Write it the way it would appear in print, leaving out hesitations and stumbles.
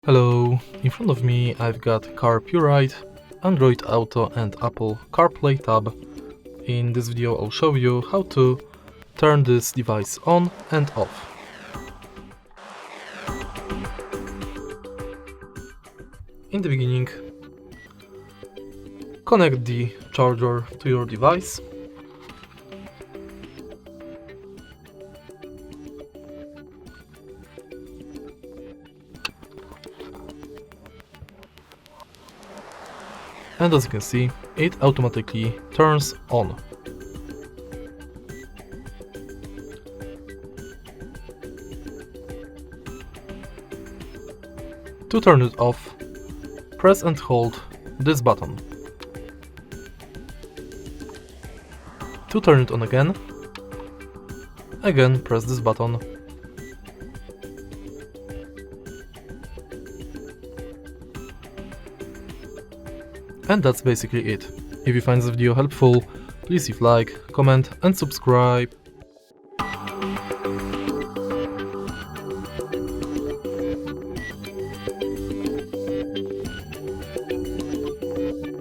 Hello, in front of me I've got CARPURIDE, Android Auto and Apple CarPlay tab. In this video I'll show you how to turn this device on and off. In the beginning, connect the charger to your device. And as you can see, it automatically turns on. To turn it off, press and hold this button. To turn it on again press this button. And that's basically it. If you find this video helpful, please leave like, comment and subscribe.